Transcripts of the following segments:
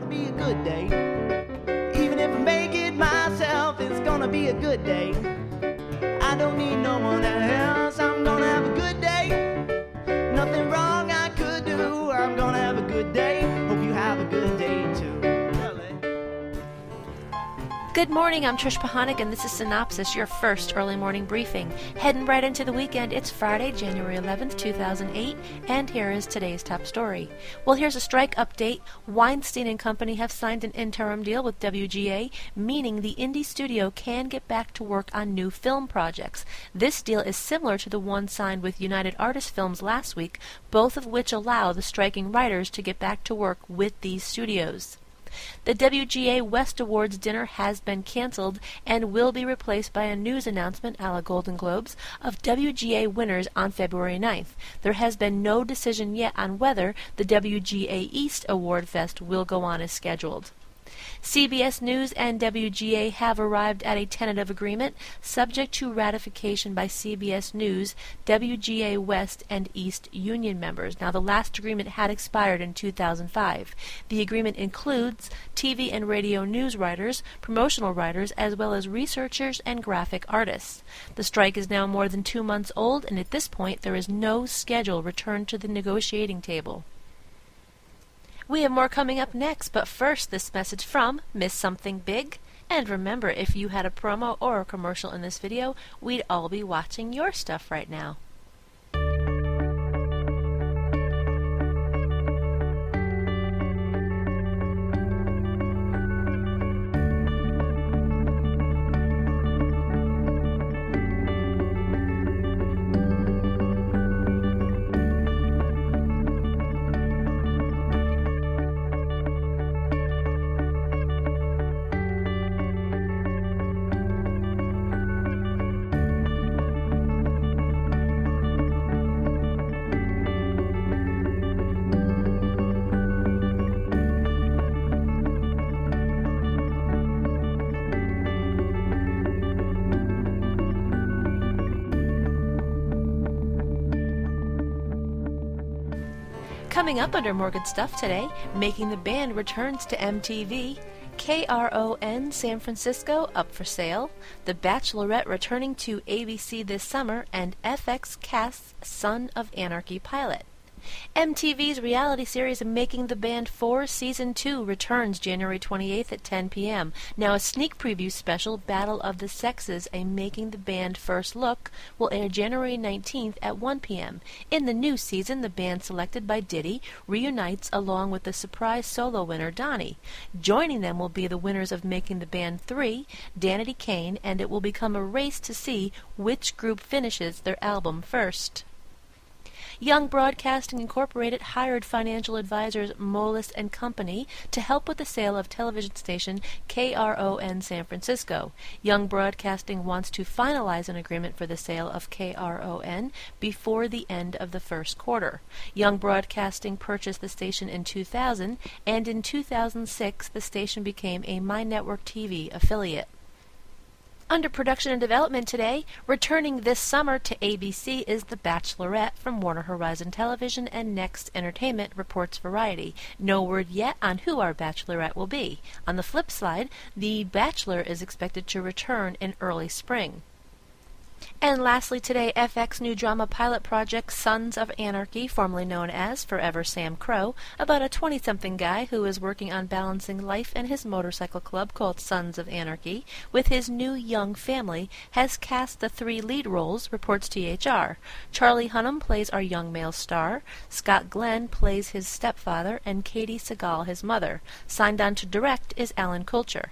be a good day. Even if I make it myself, it's gonna be a good day. I don't need no one else, I'm gonna have a good day. Nothing wrong I could do, I'm gonna have a good day. Hope you have a good day too. Good morning, I'm Trish Pahanik, and this is Cynopsis, your first early morning briefing. Heading right into the weekend, it's Friday, January 11th, 2008, and here is today's top story. Well, here's a strike update. Weinstein and Company have signed an interim deal with WGA, meaning the indie studio can get back to work on new film projects. This deal is similar to the one signed with United Artists Films last week, both of which allow the striking writers to get back to work with these studios. The WGA West Awards dinner has been canceled and will be replaced by a news announcement a la Golden Globes of WGA winners on February 9th. There has been no decision yet on whether the WGA East Award Fest will go on as scheduled. CBS News and WGA have arrived at a tentative agreement subject to ratification by CBS News, WGA West and East union members. Now, the last agreement had expired in 2005. The agreement includes TV and radio news writers, promotional writers, as well as researchers and graphic artists. The strike is now more than 2 months old, and at this point there is no schedule return to the negotiating table. We have more coming up next, but first this message from Miss Something Big. And remember, if you had a promo or a commercial in this video, we'd all be watching your stuff right now. Coming up under More Good Stuff today, Making the Band returns to MTV, KRON San Francisco up for sale, The Bachelorette returning to ABC this summer, and FX casts Son of Anarchy pilot. MTV's reality series Making the Band 4 Season 2 returns January 28th at 10 p.m. Now, a sneak preview special, Battle of the Sexes, a Making the Band first look, will air January 19th at 1 p.m. In the new season, the band selected by Diddy reunites along with the surprise solo winner, Donnie. Joining them will be the winners of Making the Band 3, Danity Kane, and it will become a race to see which group finishes their album first. Young Broadcasting Incorporated hired financial advisors Moelis & Company to help with the sale of television station KRON San Francisco. Young Broadcasting wants to finalize an agreement for the sale of KRON before the end of the first quarter. Young Broadcasting purchased the station in 2000, and in 2006 the station became a My Network TV affiliate. Under production and development today, returning this summer to ABC is The Bachelorette from Warner Horizon Television and Next Entertainment, reports Variety. No word yet on who our Bachelorette will be. On the flip side, The Bachelor is expected to return in early spring. And lastly today, FX new drama pilot project Sons of Anarchy, formerly known as Forever Sam Crow, about a 20-something guy who is working on balancing life and his motorcycle club called Sons of Anarchy with his new young family, has cast the 3 lead roles, reports THR. Charlie Hunnam plays our young male star, Scott Glenn plays his stepfather, and Katie Segal his mother. Signed on to direct is Alan Coulter.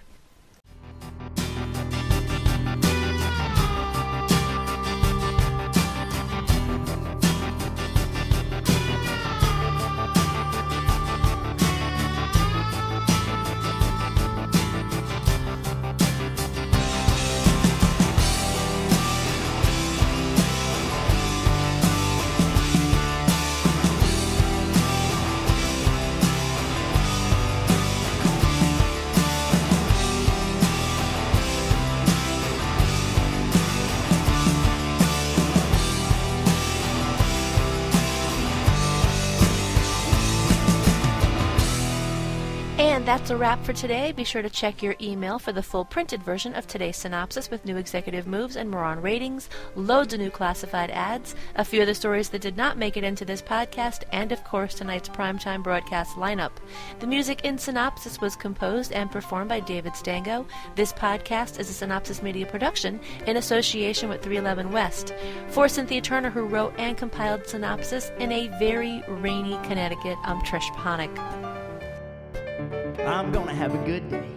And that's a wrap for today. Be sure to check your email for the full printed version of today's synopsis with new executive moves and more on ratings, loads of new classified ads, a few of the stories that did not make it into this podcast, and of course tonight's primetime broadcast lineup. The music in Synopsis was composed and performed by David Stango. This podcast is a Synopsis Media production in association with 311 West. For Cynthia Turner, who wrote and compiled Synopsis in a very rainy Connecticut, I'm Trish Panik. I'm gonna have a good day.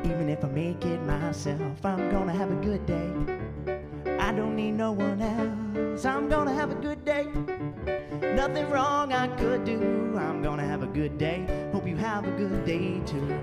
Even if I make it myself, I'm gonna have a good day. I don't need no one else. I'm gonna have a good day. Nothing wrong I could do. I'm gonna have a good day. Hope you have a good day too.